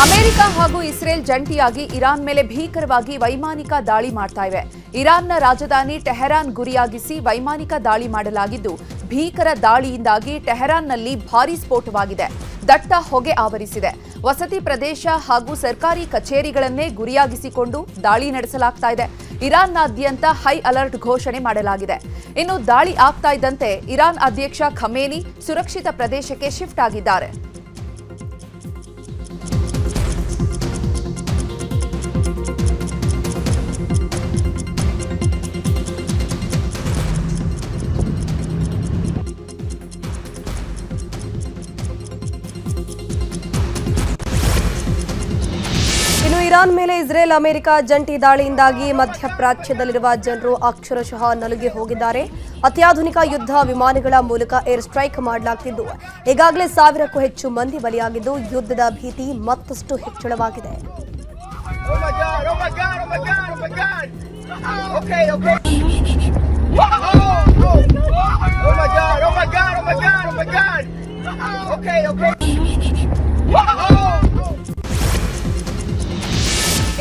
America ಹಾಗೂ Israel ಜಂಟಿಯಾಗಿ Iran ಮೇಲೆ ಭೀಕರವಾಗಿ ವೈಮಾನಿಕ ದಾಳಿ ಮಾಡ್ತಾ ಇವೆ. ಇರಾನ್ನ ರಾಜಧಾನಿ ಟೆಹರಾನ್ ಗುರಿಯಾಗಿಸಿ ವೈಮಾನಿಕ ದಾಳಿ ಮಾಡಲಾಗಿದ್ದು, ಭೀಕರ ದಾಳಿಯಿಂದಾಗಿ ಟೆಹರಾನ್ನಲ್ಲಿ ಭಾರೀ ಸ್ಫೋಟವಾಗಿದೆ. ದಟ್ಟ ಹೊಗೆ ಆವರಿಸಿದೆ. ವಸತಿ ಪ್ರದೇಶ ಹಾಗೂ ಸರ್ಕಾರಿ ಕಚೇರಿಗಳನ್ನೇ ಗುರಿಯಾಗಿಸಿಕೊಂಡು ದಾಳಿ ನಡೆಸಲಾಗ್ತಾ ಇದೆ. ಇರಾನ್ನಾದ್ಯಂತ ಹೈ ಅಲರ್ಟ್ ಘೋಷಣೆ ಮಾಡಲಾಗಿದೆ. ಇನ್ನು ದಾಳಿ ಆಗ್ತಾ ಇದ್ದಂತೆ ಇರಾನ್ ಅಧ್ಯಕ್ಷ ಖಮೇನಿ ಸುರಕ್ಷಿತ ಪ್ರದೇಶಕ್ಕೆ ಶಿಫ್ಟ್ ಆಗಿದ್ದಾರೆ. ಇರಾನ್ ಮೇಲೆ ಇಸ್ರೇಲ್ ಅಮೆರಿಕ ಜಂಟಿ ದಾಳಿಯಿಂದಾಗಿ ಮಧ್ಯಪ್ರಾಚ್ಯದಲ್ಲಿರುವ ಜನರು ಅಕ್ಷರಶಃ ನಲುಗಿ ಹೋಗಿದ್ದಾರೆ. ಅತ್ಯಾಧುನಿಕ ಯುದ್ಧ ವಿಮಾನಗಳ ಮೂಲಕ ಏರ್ ಸ್ಟ್ರೈಕ್ ಮಾಡಲಾಗುತ್ತಿದ್ದು, ಈಗಾಗಲೇ 1000ಕ್ಕೂ ಹೆಚ್ಚು ಮಂದಿ ಬಲಿಯಾಗಿದ್ದು, ಯುದ್ಧದ ಭೀತಿ ಮತ್ತಷ್ಟು ಹೆಚ್ಚಳವಾಗಿದೆ.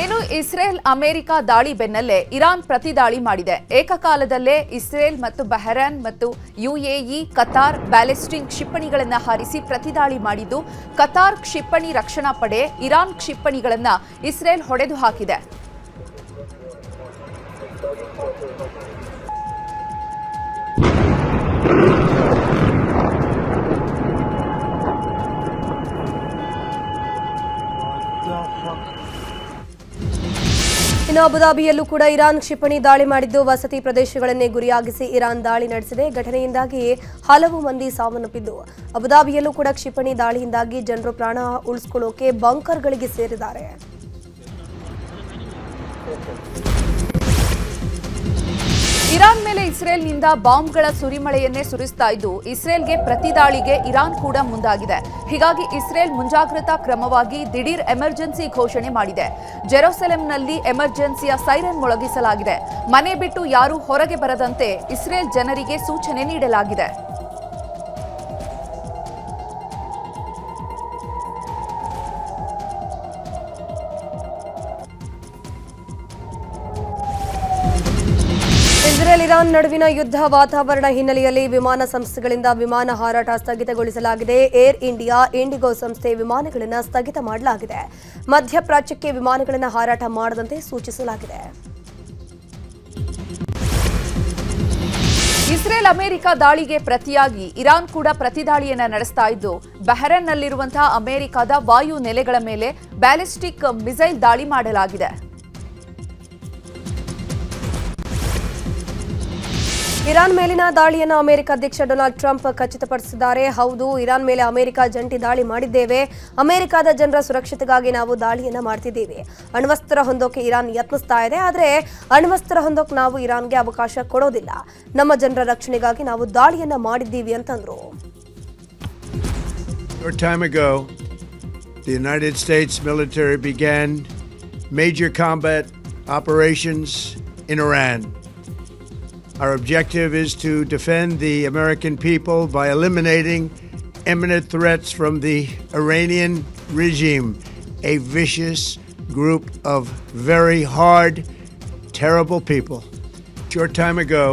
ಇನ್ನು ಇಸ್ರೇಲ್ ಅಮೆರಿಕ ದಾಳಿ ಬೆನ್ನಲ್ಲೇ ಇರಾನ್ ಪ್ರತಿದಾಳಿ ಮಾಡಿದೆ. ಏಕಕಾಲದಲ್ಲೇ ಇಸ್ರೇಲ್ ಮತ್ತು ಬಹ್ರೇನ್ ಮತ್ತು ಯುಎಇ, ಕತಾರ್ ಬ್ಯಾಲಿಸ್ಟಿಕ್ ಕ್ಷಿಪಣಿಗಳನ್ನು ಹಾರಿಸಿ ಪ್ರತಿದಾಳಿ ಮಾಡಿದ್ದು, ಕತಾರ್ ಕ್ಷಿಪಣಿ ರಕ್ಷಣಾ ಪಡೆ ಇರಾನ್ ಕ್ಷಿಪಣಿಗಳನ್ನು ಇಸ್ರೇಲ್ ಹೊಡೆದು ಹಾಕಿದೆ. ಇನ್ನು ಅಬುದಾಬಿಯಲ್ಲೂ ಕೂಡ ಇರಾನ್ ಕ್ಷಿಪಣಿ ದಾಳಿ ಮಾಡಿದ್ದು, ವಸತಿ ಪ್ರದೇಶಗಳನ್ನೇ ಗುರಿಯಾಗಿಸಿ ಇರಾನ್ ದಾಳಿ ನಡೆಸಿದೆ. ಘಟನೆಯಿಂದಾಗಿ ಹಲವು ಮಂದಿ ಸಾವನ್ನಪ್ಪಿದ್ದು, ಅಬುದಾಬಿಯಲ್ಲೂ ಕೂಡ ಕ್ಷಿಪಣಿ ದಾಳಿಯಿಂದಾಗಿ ಜನರು ಪ್ರಾಣ ಉಳಿಸಿಕೊಳ್ಳೋಕೆ ಬಂಕರ್ಗಳಿಗೆ ಸೇರಿದ್ದಾರೆ. ಇರಾನ್ ಮೇಲೆ ಇಸ್ರೇಲ್ನಿಂದ ಬಾಂಬ್ಗಳ ಸುರಿಮಳೆಯನ್ನೇ ಸುರಿಸ್ತಾ ಇದ್ದು, ಇಸ್ರೇಲ್ಗೆ ಪ್ರತಿದಾಳಿಗೆ ಇರಾನ್ ಕೂಡ ಮುಂದಾಗಿದೆ. ಹೀಗಾಗಿ ಇಸ್ರೇಲ್ ಮುಂಜಾಗ್ರತಾ ಕ್ರಮವಾಗಿ ದಿಢೀರ್ ಎಮರ್ಜೆನ್ಸಿ ಘೋಷಣೆ ಮಾಡಿದೆ. ಜೆರುಸಲೆಂನಲ್ಲಿ ಎಮರ್ಜೆನ್ಸಿಯ ಸೈರನ್ ಮೊಳಗಿಸಲಾಗಿದೆ. ಮನೆ ಬಿಟ್ಟು ಯಾರೂ ಹೊರಗೆ ಬರದಂತೆ ಇಸ್ರೇಲ್ ಜನರಿಗೆ ಸೂಚನೆ ನೀಡಲಾಗಿದೆ. ಇಸ್ರೇಲ್ ಇರಾನ್ ನಡುವಿನ ಯುದ್ಧ ವಾತಾವರಣ ಹಿನ್ನೆಲೆಯಲ್ಲಿ ವಿಮಾನ ಸಂಸ್ಥೆಗಳಿಂದ ವಿಮಾನ ಹಾರಾಟ ಸ್ಥಗಿತಗೊಳಿಸಲಾಗಿದೆ. ಏರ್ ಇಂಡಿಯಾ, ಇಂಡಿಗೋ ಸಂಸ್ಥೆ ವಿಮಾನಗಳನ್ನು ಸ್ಥಗಿತ ಮಾಡಲಾಗಿದೆ. ಮಧ್ಯಪ್ರಾಚ್ಯಕ್ಕೆ ವಿಮಾನಗಳನ್ನು ಹಾರಾಟ ಮಾಡದಂತೆ ಸೂಚಿಸಲಾಗಿದೆ. ಇಸ್ರೇಲ್ ಅಮೆರಿಕ ದಾಳಿಗೆ ಪ್ರತಿಯಾಗಿ ಇರಾನ್ ಕೂಡ ಪ್ರತಿದಾಳಿಯನ್ನ ನಡೆಸ್ತಾ ಇದ್ದು, ಬಹ್ರೇನ್ನಲ್ಲಿರುವಂತಹ ಅಮೆರಿಕದ ವಾಯು ನೆಲೆಗಳ ಮೇಲೆ ಬ್ಯಾಲಿಸ್ಟಿಕ್ ಮಿಸೈಲ್ ದಾಳಿ ಮಾಡಲಾಗಿದೆ. ಇರಾನ್ ಮೇಲಿನ ದಾಳಿಯನ್ನು ಅಮೆರಿಕ ಅಧ್ಯಕ್ಷ ಡೊನಾಲ್ಡ್ ಟ್ರಂಪ್ ಖಚಿತಪಡಿಸಿದ್ದಾರೆ. ಹೌದು, ಇರಾನ್ ಮೇಲೆ ಅಮೆರಿಕ ಜಂಟಿ ದಾಳಿ ಮಾಡಿದ್ದೇವೆ. ಅಮೆರಿಕದ ಜನರ ಸುರಕ್ಷತೆಗಾಗಿ ನಾವು ದಾಳಿಯನ್ನ ಮಾಡ್ತಿದ್ದೀವಿ. ಅಣ್ವಸ್ತ್ರ ಹೊಂದೋಕೆ ಇರಾನ್ ಯತ್ನಿಸ್ತಾ ಇದೆ, ಆದರೆ ಅಣ್ವಸ್ತ್ರ ಹೊಂದೋಕೆ ನಾವು ಇರಾನ್ಗೆ ಅವಕಾಶ ಕೊಡೋದಿಲ್ಲ. ನಮ್ಮ ಜನರ ರಕ್ಷಣೆಗಾಗಿ ನಾವು ದಾಳಿಯನ್ನ ಮಾಡಿದ್ದೀವಿ ಅಂತಂದ್ರು. Short time ago, the United States military began major combat operations in Iran. Our objective is to defend the American people by eliminating imminent threats from the Iranian regime, a vicious group of very hard, terrible people. Short time ago,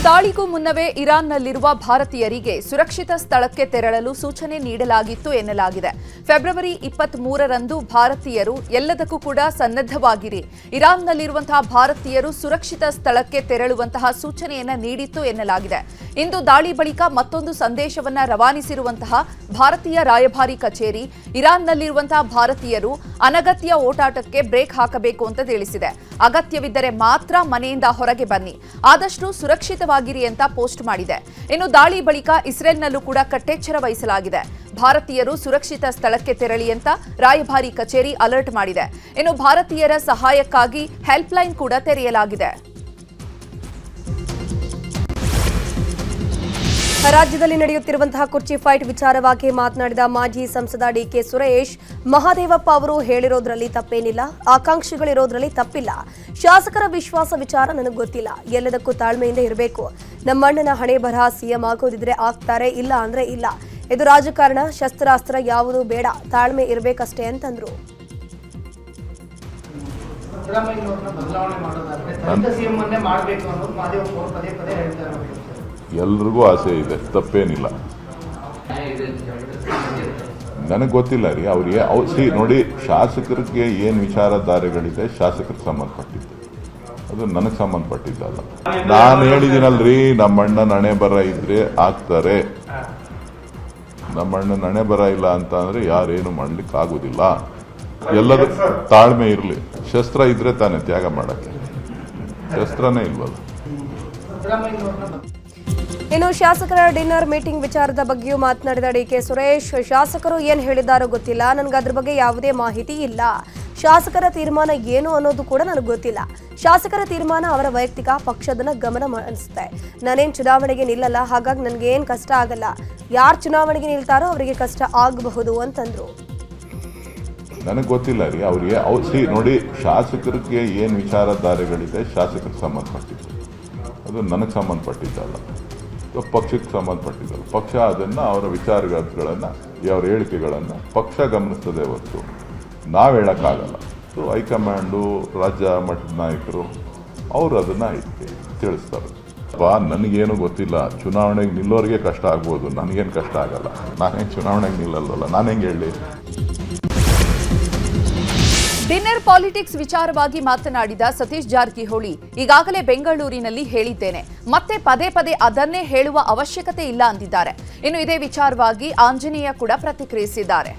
ದಾಳಿಗೂ ಮುನ್ನವೇ ಇರಾನ್ನಲ್ಲಿರುವ ಭಾರತೀಯರಿಗೆ ಸುರಕ್ಷಿತ ಸ್ಥಳಕ್ಕೆ ತೆರಳಲು ಸೂಚನೆ ನೀಡಲಾಗಿತ್ತು ಎನ್ನಲಾಗಿದೆ. February 23ರಂದು ಭಾರತೀಯರು ಎಲ್ಲದಕ್ಕೂ ಕೂಡ ಸನ್ನದ್ಧವಾಗಿರಿ, ಇರಾನ್ನಲ್ಲಿರುವಂತಹ ಭಾರತೀಯರು ಸುರಕ್ಷಿತ ಸ್ಥಳಕ್ಕೆ ತೆರಳುವಂತಹ ಸೂಚನೆಯನ್ನ ನೀಡಿತ್ತು ಎನ್ನಲಾಗಿದೆ. ಇಂದು ದಾಳಿ ಬಳಿಕ ಮತ್ತೊಂದು ಸಂದೇಶವನ್ನ ರವಾನಿಸಿರುವಂತಹ ಭಾರತೀಯ ರಾಯಭಾರಿ ಕಚೇರಿ ಇರಾನ್ನಲ್ಲಿರುವಂತಹ ಭಾರತೀಯರು ಅನಗತ್ಯ ಓಟಾಟಕ್ಕೆ ಬ್ರೇಕ್ ಹಾಕಬೇಕು ಅಂತ ತಿಳಿಸಿದೆ. ಅಗತ್ಯವಿದ್ದರೆ ಮಾತ್ರ ಮನೆಯಿಂದ ಹೊರಗೆ ಬನ್ನಿ, ಆದಷ್ಟು ಸುರಕ್ಷಿತವಾಗಿರಿ ಅಂತ ಪೋಸ್ಟ್ ಮಾಡಿದೆ. ಇನ್ನು ದಾಳಿ ಬಳಿಕ ಇಸ್ರೇಲ್ನಲ್ಲೂ ಕೂಡ ಕಟ್ಟೆಚ್ಚರ ವಹಿಸಲಾಗಿದೆ. ಭಾರತೀಯರು ಸುರಕ್ಷಿತ ಸ್ಥಳಕ್ಕೆ ತೆರಳಿ ಅಂತ ರಾಯಭಾರಿ ಕಚೇರಿ ಅಲರ್ಟ್ ಮಾಡಿದೆ. ಇನ್ನು ಭಾರತೀಯರ ಸಹಾಯಕ್ಕಾಗಿ ಹೆಲ್ಪ್ಲೈನ್ ಕೂಡ ತೆರೆಯಲಾಗಿದೆ. ರಾಜ್ಯದಲ್ಲಿ ನಡೆಯುತ್ತಿರುವಂತಹ ಕುರ್ಚಿ ಫೈಟ್ ವಿಚಾರವಾಗಿ ಮಾತನಾಡಿದ ಮಾಜಿ ಸಂಸದ ಡಿಕೆ ಸುರೇಶ್, ಮಹಾದೇವಪ್ಪ ಅವರು ಹೇಳಿರೋದ್ರಲ್ಲಿ ತಪ್ಪೇನಿಲ್ಲ, ಆಕಾಂಕ್ಷಿಗಳಿರೋದ್ರಲ್ಲಿ ತಪ್ಪಿಲ್ಲ. ಶಾಸಕರ ವಿಶ್ವಾಸ ವಿಚಾರ ನನಗೆ ಗೊತ್ತಿಲ್ಲ. ಎಲ್ಲದಕ್ಕೂ ತಾಳ್ಮೆಯಿಂದ ಇರಬೇಕು. ನಮ್ಮಣ್ಣನ ಹಣೆ ಬರಹ ಸಿಎಂ ಆಗೋದಿದ್ರೆ ಆಗ್ತಾರೆ, ಇಲ್ಲ ಅಂದ್ರೆ ಇಲ್ಲ. ಇದು ರಾಜಕಾರಣ, ಶಸ್ತ್ರಾಸ್ತ್ರ ಯಾವುದೂ ಬೇಡ, ತಾಳ್ಮೆ ಇರಬೇಕಷ್ಟೇ ಅಂತಂದ್ರು. ಎಲ್ರಿಗೂ ಆಸೆ ಇದೆ, ತಪ್ಪೇನಿಲ್ಲ. ನನಗೆ ಗೊತ್ತಿಲ್ಲ ರೀ ಅವ್ರಿಗೆ ನೋಡಿ, ಶಾಸಕರಿಗೆ ಏನು ವಿಚಾರಧಾರೆಗಳಿದೆ ಶಾಸಕರಿಗೆ ಸಂಬಂಧಪಟ್ಟಿದ್ದು, ಅದು ನನಗೆ ಸಂಬಂಧಪಟ್ಟಿದ್ದಲ್ಲ. ನಾನು ಹೇಳಿದ್ದೀನಲ್ರಿ, ನಮ್ಮ ಅಣ್ಣನ ಹಣೆ ಬರ ಇದ್ರೆ ಆಗ್ತಾರೆ. ನಮ್ಮ ಅಣ್ಣನ ಹಣೆ ಬರ ಇಲ್ಲ ಅಂತ ಅಂದ್ರೆ ಯಾರೇನು ಮಾಡ್ಲಿಕ್ಕೆ ಆಗುದಿಲ್ಲ. ಎಲ್ಲದ ತಾಳ್ಮೆ ಇರಲಿ. ಶಸ್ತ್ರ ಇದ್ರೆ ತಾನೇ ತ್ಯಾಗ ಮಾಡಕ್ಕೆ, ಶಸ್ತ್ರನೇ ಇಲ್ವಲ್ಲ. ಇನ್ನು ಶಾಸಕರ ಡಿನ್ನರ್ ಮೀಟಿಂಗ್ ವಿಚಾರದ ಬಗ್ಗೆಯೂ ಮಾತನಾಡಿದ ಡಿಕೆ ಸುರೇಶ್, ಶಾಸಕರು ಏನ್ ಹೇಳಿದಾರೋ ಗೊತ್ತಿಲ್ಲ, ನನಗೆ ಅದ್ರ ಬಗ್ಗೆ ಯಾವುದೇ ಮಾಹಿತಿ ಇಲ್ಲ. ಶಾಸಕರ ತೀರ್ಮಾನ ಏನು ಅನ್ನೋದು ಕೂಡ ನನಗೆ ಗೊತ್ತಿಲ್ಲ. ಶಾಸಕರ ತೀರ್ಮಾನ ಅವರ ವೈಯಕ್ತಿಕ, ಪಕ್ಷದ ಗಮನ ಅನಿಸುತ್ತೆ. ನಾನೇನು ಚುನಾವಣೆಗೆ ನಿಲ್ಲಲ್ಲ, ಹಾಗಾಗಿ ನನಗೆ ಏನು ಕಷ್ಟ ಆಗಲ್ಲ. ಯಾರು ಚುನಾವಣೆಗೆ ನಿಲ್ತಾರೋ ಅವರಿಗೆ ಕಷ್ಟ ಆಗಬಹುದು ಅಂತಂದ್ರು. ನನಗೆ ಗೊತ್ತಿಲ್ಲ ರೀ ಅವ್ರಿಗೆ ನೋಡಿ, ಶಾಸಕರಿಗೆ ಏನು ವಿಚಾರಧಾರೆಗಳಿದೆ ಶಾಸಕರಿಗೆ ಸಂಬಂಧಪಟ್ಟಿದ್ದು, ಅದು ನನಗೆ ಸಂಬಂಧಪಟ್ಟಿದ್ದಲ್ಲ, ಪಕ್ಷಕ್ಕೆ ಸಂಬಂಧಪಟ್ಟಿದ್ದಲ್ಲ. ಪಕ್ಷ ಅದನ್ನು ಅವರ ವಿಚಾರಗಳನ್ನು, ಅವರ ಹೇಳಿಕೆಗಳನ್ನು ಪಕ್ಷ ಗಮನಿಸ್ತದೆ ಹೊರತು ನಾವು ಹೇಳೋಕ್ಕಾಗಲ್ಲ. ಸೊ ಹೈಕಮಾಂಡು, ರಾಜ್ಯ ಮಟ್ಟದ ನಾಯಕರು ಅವರು ಅದನ್ನು ತಿಳಿಸ್ತಾರೆ. ನನಗೇನು ಗೊತ್ತಿಲ್ಲ. ಚುನಾವಣೆಗೆ ನಿಲ್ಲೋರಿಗೆ ಕಷ್ಟ ಆಗ್ಬೋದು, ನನಗೇನು ಕಷ್ಟ ಆಗಲ್ಲ. ನಾನೇನು ಚುನಾವಣೆಗೆ ನಿಲ್ಲಲ್ವಲ್ಲ, ನಾನು ಹೆಂಗೆ ಹೇಳಿ. ಡಿನ್ನರ್ ಪಾಲಿಟಿಕ್ಸ್ ವಿಚಾರವಾಗಿ ಮಾತನಾಡಿದ ಸತೀಶ್ ಜಾರಕಿಹೊಳಿ, ಈಗಾಗಲೇ ಬೆಂಗಳೂರಿನಲ್ಲಿ ಹೇಳಿದ್ದೇನೆ, ಮತ್ತೆ ಪದೇ ಪದೇ ಅದನ್ನೇ ಹೇಳುವ ಅವಶ್ಯಕತೆ ಇಲ್ಲ ಅಂದಿದ್ದಾರೆ. ಇನ್ನು ಇದೇ ವಿಚಾರವಾಗಿ ಆಂಜನೇಯ ಕೂಡ ಪ್ರತಿಕ್ರಿಯಿಸಿದ್ದಾರೆ.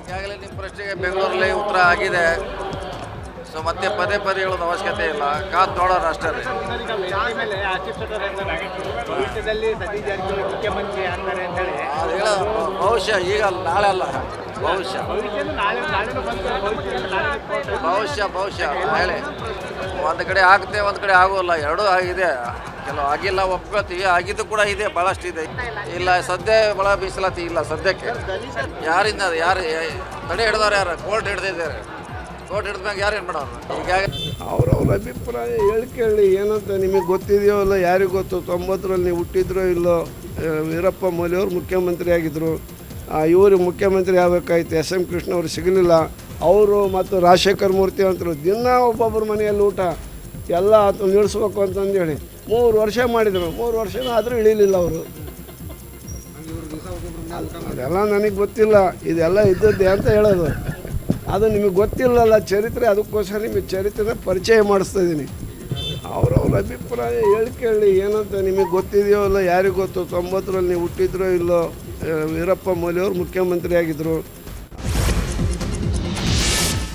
ಈಗಾಗಲೇ ನಿಮ್ಮ ಪ್ರಶ್ನೆಗೆ ಬೆಂಗಳೂರಲ್ಲಿ ಉತ್ತರ ಆಗಿದೆ. ಸೊ ಮತ್ತೆ ಪದೇ ಪದೇ ಹೇಳೋದು ಅವಶ್ಯಕತೆ ಇಲ್ಲ, ಕಾದು ನೋಡೋಣ ಅಷ್ಟೇ. ಅದು ಹೇಳ ಬಹುಶಃ ಈಗ ನಾಳೆ ಅಲ್ಲ, ಬಹುಶಃ ನಾಳೆ ಒಂದು ಕಡೆ ಆಗುತ್ತೆ, ಒಂದು ಕಡೆ ಆಗೋಲ್ಲ, ಎರಡೂ ಆಗಿದೆ. ಕೆಲವು ಆಗಿಲ್ಲ ಒಪ್ಕೋತೀವಿ, ಆಗಿದ್ದು ಕೂಡ ಇದೆ, ಭಾಳಷ್ಟು ಇದೆ. ಇಲ್ಲ ಸದ್ಯ ಭಾಳ ಮೀಸಲಾತಿ ಇಲ್ಲ ಸದ್ಯಕ್ಕೆ. ಯಾರಿಂದ ಯಾರು ತಡೆ ಹಿಡಿದವ್ರು? ಯಾರು ಕೋರ್ಟ್ ಹಿಡ್ದಿದ್ದಾರೆ. ಕೋರ್ಟ್ ಹಿಡಿದ್ಮ್ಯಾಗ ಯಾರು ಏನು ಮಾಡೋರು? ಹೀಗಾಗಿ ಅವ್ರವ್ರ ಅಭಿಪ್ರಾಯ ಹೇಳ್ಕೊಳ್ಳಿ. ಏನಂತ ನಿಮಗೆ ಗೊತ್ತಿದೆಯೋ ಇಲ್ಲ, ಯಾರಿಗೂ ಗೊತ್ತು. 90ರಲ್ಲಿ ನೀವು ಹುಟ್ಟಿದ್ರೋ ಇಲ್ಲೋ, ವೀರಪ್ಪ ಮೊಯ್ಲಿಯವರು ಮುಖ್ಯಮಂತ್ರಿ ಆಗಿದ್ದರು. ಇವರು ಮುಖ್ಯಮಂತ್ರಿ ಆಗಬೇಕಾಯ್ತು, SM ಕೃಷ್ಣ ಅವರು ಸಿಗಲಿಲ್ಲ. ಅವರು ಮತ್ತು ರಾಜಶೇಖರ್ ಮೂರ್ತಿ ಅಂತರು ದಿನ ಒಬ್ಬೊಬ್ಬರ ಮನೆಯಲ್ಲಿ ಊಟ ಎಲ್ಲ ನಿಲ್ಲಿಸ್ಬೇಕು ಅಂತಂದೇಳಿ 3 ವರ್ಷ ಮಾಡಿದರು. 3 ವರ್ಷನೂ ಆದರೂ ಇಳಿಲಿಲ್ಲ ಅವರು. ಅದೆಲ್ಲ ನನಗೆ ಗೊತ್ತಿಲ್ಲ, ಇದೆಲ್ಲ ಇದ್ದದ್ದೇ ಅಂತ ಹೇಳೋದು. ಅದು ನಿಮಗೆ ಗೊತ್ತಿಲ್ಲಲ್ಲ ಚರಿತ್ರೆ, ಅದಕ್ಕೋಸ್ಕರ ನಿಮಗೆ ಚರಿತ್ರೆನ ಪರಿಚಯ ಮಾಡಿಸ್ತಾ ಇದ್ದೀನಿ. ಅವ್ರವ್ರ ಅಭಿಪ್ರಾಯ ಹೇಳ್ಕೊಳ್ಳಿ. ಏನಂತ ನಿಮಗೆ ಗೊತ್ತಿದೆಯೋ ಇಲ್ಲ, ಯಾರಿಗೂ ಗೊತ್ತು. 90ರಲ್ಲಿ ನೀವು ಹುಟ್ಟಿದ್ರೋ ಇಲ್ಲೋ, ವೀರಪ್ಪ ಮೊಯ್ಲಿಯವರು ಮುಖ್ಯಮಂತ್ರಿ ಆಗಿದ್ದರು.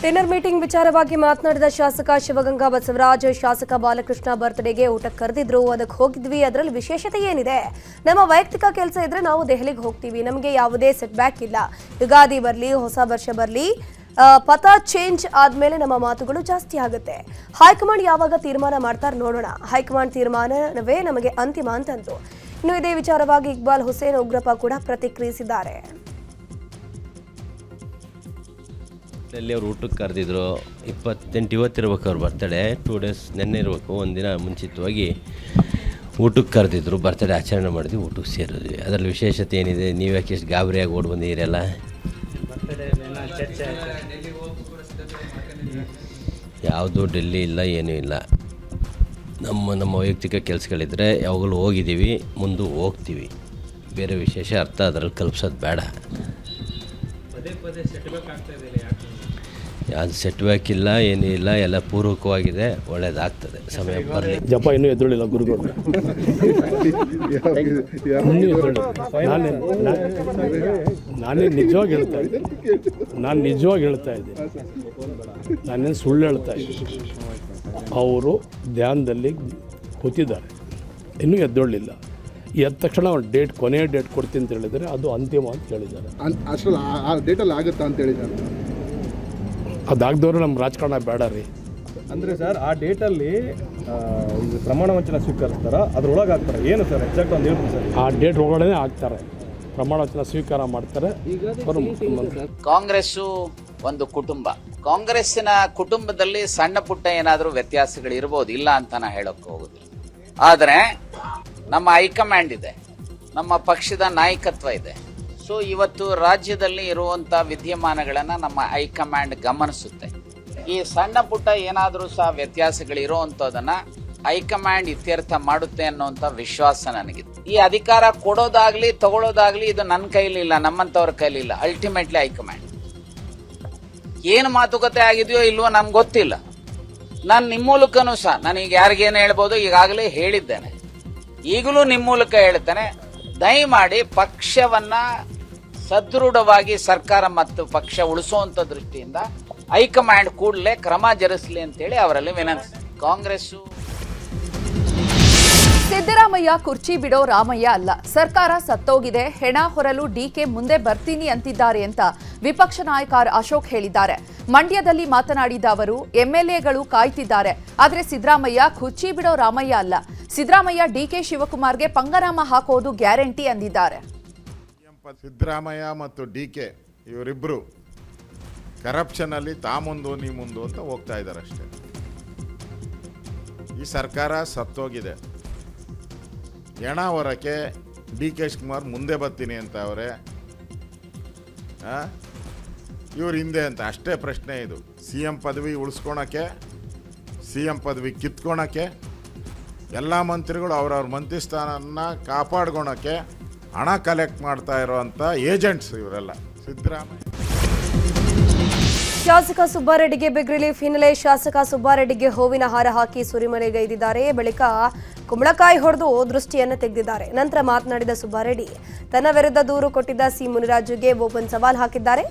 ಡಿನ್ನರ್ ಮೀಟಿಂಗ್ ವಿಚಾರವಾಗಿ ಮಾತನಾಡಿದ ಶಾಸಕ ಶಿವಗಂಗಾ ಬಸವರಾಜ್, ಶಾಸಕ ಬಾಲಕೃಷ್ಣ ಬರ್ತ್ಡೇಗೆ ಊಟಕ್ಕೆ ಕರೆದಿದ್ರು, ಅದಕ್ಕೆ ಹೋಗಿದ್ವಿ. ಅದರಲ್ಲಿ ವಿಶೇಷತೆ ಏನಿದೆ? ನಮ್ಮ ವೈಯಕ್ತಿಕ ಕೆಲಸ ಇದ್ರೆ ನಾವು ದೆಹಲಿಗೆ ಹೋಗ್ತೀವಿ, ನಮಗೆ ಯಾವುದೇ ಸೆಟ್ ಬ್ಯಾಕ್ ಇಲ್ಲ. ಯುಗಾದಿ ಬರಲಿ, ಹೊಸ ವರ್ಷ ಬರಲಿ, ಪಥ ಚೇಂಜ್ ಆದಮೇಲೆ ನಮ್ಮ ಮಾತುಗಳು ಜಾಸ್ತಿ ಆಗುತ್ತೆ. ಹೈಕಮಾಂಡ್ ಯಾವಾಗ ತೀರ್ಮಾನ ಮಾಡ್ತಾರೆ ನೋಡೋಣ. ಹೈಕಮಾಂಡ್ ತೀರ್ಮಾನವೇ ನಮಗೆ ಅಂತಿಮ ಅಂತಂದ್ರು. ಇನ್ನು ಇದೇ ವಿಚಾರವಾಗಿ ಇಕ್ಬಾಲ್ ಹುಸೇನ್ ಉಗ್ರಪ್ಪ ಕೂಡ ಪ್ರತಿಕ್ರಿಯಿಸಿದ್ದಾರೆ. ಅಲ್ಲಿ ಅವ್ರು ಊಟಕ್ಕೆ ಕರೆದಿದ್ರು. 28 ಇವತ್ತಿರ್ಬೇಕು ಅವ್ರ ಬರ್ತಡೇ. 2 ಡೇಸ್ ನೆನ್ನೆ ಇರಬೇಕು, ಒಂದಿನ ಮುಂಚಿತವಾಗಿ ಊಟಕ್ಕೆ ಕರೆದಿದ್ರು. ಬರ್ತಡೇ ಆಚರಣೆ ಮಾಡಿದ್ವಿ, ಊಟಕ್ಕೆ ಸೇರಿದ್ವಿ. ಅದರಲ್ಲಿ ವಿಶೇಷತೆ ಏನಿದೆ? ನೀವು ಯಾಕೆ ಎಷ್ಟು ಗಾಬರಿಯಾಗಿ ಓಡಿ ಬಂದಿದ್ದೀರಲ್ಲ? ಯಾವುದೂ ಡೆಲ್ಲಿ ಇಲ್ಲ, ಏನೂ ಇಲ್ಲ. ನಮ್ಮ ವೈಯಕ್ತಿಕ ಕೆಲಸಗಳಿದ್ದರೆ ಯಾವಾಗಲೂ ಹೋಗಿದ್ದೀವಿ, ಮುಂದೆ ಹೋಗ್ತೀವಿ. ಬೇರೆ ವಿಶೇಷ ಅರ್ಥ ಅದರಲ್ಲಿ ಕಲ್ಪಿಸೋದು ಬೇಡ. ಯಾವುದು ಸೆಟ್ ಬ್ಯಾಕ್ ಇಲ್ಲ, ಏನೂ ಇಲ್ಲ, ಎಲ್ಲ ಪೂರ್ವಕವಾಗಿದೆ, ಒಳ್ಳೇದಾಗ್ತದೆ. ಸಮಯ ಬರಲಿ. ಜಪ ಇನ್ನೂ ಎದ್ದುಳಿಲ್ಲ ಗುರುಗಳು. ನಾನೇ ನಿಜವಾಗಿ ಹೇಳ್ತಾ ಇದ್ದೀನಿ, ನಾನೇನು ಸುಳ್ಳು ಹೇಳ್ತಾ ಇದ್ದೀನಿ. ಅವರು ಧ್ಯಾನದಲ್ಲಿ ಕೂತಿದ್ದಾರೆ, ಇನ್ನೂ ಎದ್ದೊಳ್ಳಿಲ್ಲ. ಎದ್ದ ತಕ್ಷಣ ಒಂದು ಡೇಟ್, ಕೊನೆಯ ಡೇಟ್ ಕೊಡ್ತೀನಿ ಅಂತ ಹೇಳಿದರೆ ಅದು ಅಂತಿಮ ಅಂತ ಹೇಳಿದ್ದಾರೆ. ಅಷ್ಟು ಆ ಡೇಟಲ್ಲಿ ಆಗುತ್ತಾ ಅಂತ ಹೇಳಿದ್ದಾರೆ. ಅದಾಗದವ್ರು ನಮ್ಮ ರಾಜಕಾರಣ ಬೇಡ ರೀ. ಅಂದರೆ ಸರ್, ಆ ಡೇಟಲ್ಲಿ ಪ್ರಮಾಣ ವಚನ ಸ್ವೀಕರಿಸ್ತಾರ, ಅದ್ರೊಳಗೆ ಆಗ್ತಾರೆ ಏನು ಸರ್? ಎಕ್ಸಾಕ್ಟ್ ಒಂದು ಹೇಳ್ತೀನಿ ಸರ್. ಆ ಡೇಟ್ ಒಳಗಡೆ ಆಗ್ತಾರೆ, ಪ್ರಮಾಣ ವಚನ ಸ್ವೀಕಾರ ಮಾಡ್ತಾರೆ. ಕಾಂಗ್ರೆಸ್ಸು ಒಂದು ಕುಟುಂಬ. ಕಾಂಗ್ರೆಸ್ಸಿನ ಕುಟುಂಬದಲ್ಲಿ ಸಣ್ಣ ಪುಟ್ಟ ಏನಾದರೂ ವ್ಯತ್ಯಾಸಗಳು ಇರ್ಬೋದು, ಇಲ್ಲ ಅಂತ ನಾ ಹೇಳೋಕ್ಕೆ ಹೋಗುದಿಲ್ಲ. ಆದರೆ ನಮ್ಮ ಹೈಕಮಾಂಡ್ ಇದೆ. ನಮ್ಮ ಪಕ್ಷದ ನಾಯಕತ್ವ ಇದೆ. ಸೊ ಇವತ್ತು ರಾಜ್ಯದಲ್ಲಿ ಇರುವಂಥ ವಿದ್ಯಮಾನಗಳನ್ನು ನಮ್ಮ ಹೈಕಮಾಂಡ್ ಗಮನಿಸುತ್ತೆ. ಈ ಸಣ್ಣ ಪುಟ್ಟ ಏನಾದರೂ ಸಹ ವ್ಯತ್ಯಾಸಗಳಿರುವಂಥದ್ದನ್ನು ಹೈಕಮಾಂಡ್ ಇತ್ಯರ್ಥ ಮಾಡುತ್ತೆ ಅನ್ನುವಂಥ ವಿಶ್ವಾಸ ನನಗಿದೆ. ಈ ಅಧಿಕಾರ ಕೊಡೋದಾಗ್ಲಿ ತಗೊಳ್ಳೋದಾಗ್ಲಿ ಇದು ನನ್ನ ಕೈಲಿಲ್ಲ, ನಮ್ಮಂಥವ್ರ ಕೈಲಿಲ್ಲ. ಅಲ್ಟಿಮೇಟ್ಲಿ ಹೈಕಮಾಂಡ್ ಏನು ಮಾತುಕತೆ ಆಗಿದೆಯೋ ಇಲ್ವೋ ನಮ್ಗೆ ಗೊತ್ತಿಲ್ಲ. ನಾನು ನಿಮ್ಮ ಮೂಲಕನೂ ಸಹ ನಾನೀಗ ಯಾರಿಗೇನು ಹೇಳ್ಬೋದು ಈಗಾಗಲೇ ಹೇಳಿದ್ದೇನೆ, ಈಗಲೂ ನಿಮ್ಮ ಮೂಲಕ ಹೇಳ್ತೇನೆ. ದಯಮಾಡಿ ಪಕ್ಷವನ್ನ ಸದೃಢವಾಗಿ ಸರ್ಕಾರ ಮತ್ತು ಪಕ್ಷ ಉಳಿಸುವಂತ ದೃಷ್ಟಿಯಿಂದ ಹೈಕಮಾಂಡ್ ಕೂಡಲೇ ಕ್ರಮ ಜರುಗಿಸಲಿ ಅಂತೇಳಿ ಅವರಲ್ಲಿ ವಿನಂತಿ. ಕಾಂಗ್ರೆಸ್ಸು ಸಿದ್ದರಾಮಯ್ಯ ಕುರ್ಚಿ ಬಿಡೋ ರಾಮಯ್ಯ ಅಲ್ಲ, ಸರ್ಕಾರ ಸತ್ತೋಗಿದೆ, ಹೆಣ ಹೊರಲು ಡಿಕೆ ಮುಂದೆ ಬರ್ತೀನಿ ಅಂತಿದ್ದಾರೆ ಅಂತ ವಿಪಕ್ಷ ನಾಯಕ ಅಶೋಕ್ ಹೇಳಿದ್ದಾರೆ. ಮಂಡ್ಯದಲ್ಲಿ ಮಾತನಾಡಿದ ಅವರು, ಎಂಎಲ್ಎಗಳು ಕಾಯ್ತಿದ್ದಾರೆ, ಆದರೆ ಸಿದ್ದರಾಮಯ್ಯ ಕುರ್ಚಿ ಬಿಡೋ ರಾಮಯ್ಯ ಅಲ್ಲ, ಸಿದ್ದರಾಮಯ್ಯ ಡಿಕೆ ಶಿವಕುಮಾರ್ಗೆ ಪಂಗನಾಮ ಹಾಕೋದು ಗ್ಯಾರಂಟಿ ಅಂದಿದ್ದಾರೆ. ಸಿದ್ದರಾಮಯ್ಯ ಮತ್ತು ಡಿಕೆ ಇವರಿಬ್ಬರು ಕರಪ್ಷನಲ್ಲಿ ಮುಂದು ನೀ ಮುಂದು ಅಂತ ಹೋಗ್ತಾ ಇದ್ದಾರೆ ಅಷ್ಟೇ. ಈ ಸರ್ಕಾರ ಸತ್ತೋಗಿದೆ. ಹೆಣ ಹೊರಕ್ಕೆ ಡಿ.ಕೆ. ಶಿವಕುಮಾರ್ ಮುಂದೆ ಬರ್ತೀನಿ ಅಂತ ಅವರೇ, ಇವ್ರ ಹಿಂದೆ ಅಂತ ಅಷ್ಟೇ ಪ್ರಶ್ನೆ. ಇದು CM ಪದವಿ ಉಳಿಸ್ಕೊಳಕ್ಕೆ, CM ಪದವಿ ಕಿತ್ಕೊಳಕ್ಕೆ, ಎಲ್ಲ ಮಂತ್ರಿಗಳು ಅವ್ರವ್ರ ಮಂತ್ರಿ ಸ್ಥಾನನ ಕಾಪಾಡ್ಕೊಳಕ್ಕೆ ಹಣ ಕಲೆಕ್ಟ್ ಮಾಡ್ತಾ ಇರೋವಂಥ ಏಜೆಂಟ್ಸ್ ಇವರೆಲ್ಲ ಸಿದ್ದರಾಮಯ್ಯ. ಶಾಸಕ ಸುಬ್ಬಾರೆಡ್ಡಿಗೆ ಬಿಗ್ ರಿಲೀಫ್ ಹಿನ್ನೆಲೆ ಶಾಸಕ ಸುಬ್ಬಾರೆಡ್ಡಿಗೆ ಹೂವಿನ ಹಾರ ಹಾಕಿ ಸುರಿಮಳೆಗೈದಿದ್ದಾರೆ. ಬಳಿಕ ಕುಂಬಳಕಾಯಿ ಹೊಡೆದು ದೃಷ್ಟಿಯನ್ನು ತೆಗೆದಿದ್ದಾರೆ. ನಂತರ ಮಾತನಾಡಿದ ಸುಬ್ಬಾರೆಡ್ಡಿ, ತನ್ನ ವಿರುದ್ಧ ದೂರು ಕೊಟ್ಟಿದ್ದ ಸಿ ಮುನಿರಾಜುಗೆ ಓಪನ್ ಸವಾಲ್ ಹಾಕಿದ್ದಾರೆ.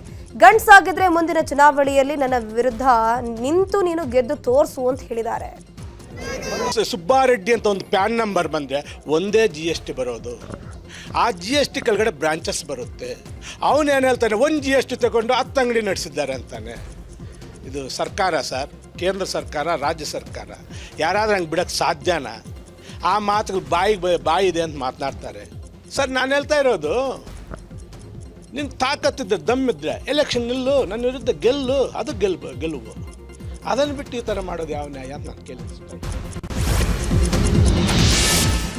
ಗಂಡ್ಸಾಗಿದ್ರೆ ಮುಂದಿನ ಚುನಾವಣೆಯಲ್ಲಿ ನನ್ನ ವಿರುದ್ಧ ನಿಂತು ನೀನು ಗೆದ್ದು ತೋರಿಸು ಅಂತ ಹೇಳಿದ್ದಾರೆ. ಸುಬ್ಬಾರೆಡ್ಡಿ ಅಂತ ಒಂದು ಪ್ಯಾನ್ ನಂಬರ್ ಬಂದರೆ ಒಂದೇ GST ಬರೋದು. ಆ GST ಕೆಳಗಡೆ ಬ್ರಾಂಚಸ್ ಬರುತ್ತೆ. ಅವನೇನು ಹೇಳ್ತಾನೆ, ಒಂದು GST ತಗೊಂಡು 10 ಅಂಗಡಿ ನಡೆಸಿದ್ದಾರೆ ಅಂತಾನೆ. ಇದು ಸರ್ಕಾರ ಸರ್, ಕೇಂದ್ರ ಸರ್ಕಾರ, ರಾಜ್ಯ ಸರ್ಕಾರ. ಯಾರಾದ್ರೂ ಹಂಗೆ ಬಿಡೋಕ್ಕೆ ಸಾಧ್ಯನಾ? ಆ ಮಾತುಗಳು ಬಾಯಿದೆ ಅಂತ ಮಾತನಾಡ್ತಾರೆ. ಸರ್, ನಾನು ಹೇಳ್ತಾ ಇರೋದು, ನಿನ್ನ ತಾಕತ್ತಿದ್ದ ದಮ್ಮಿದ್ರೆ ಎಲೆಕ್ಷನ್ ನಿಲ್ಲು, ನನ್ನ ವಿರುದ್ಧ ಗೆಲ್ಲು, ಅದು ಗೆಲುವು. ಅದನ್ನು ಬಿಟ್ಟು ಈ ಥರ ಮಾಡೋದು ಯಾವ ನ್ಯಾಯ ಅಂತ ನಾನು ಕೇಳಿಸ್ತಾ.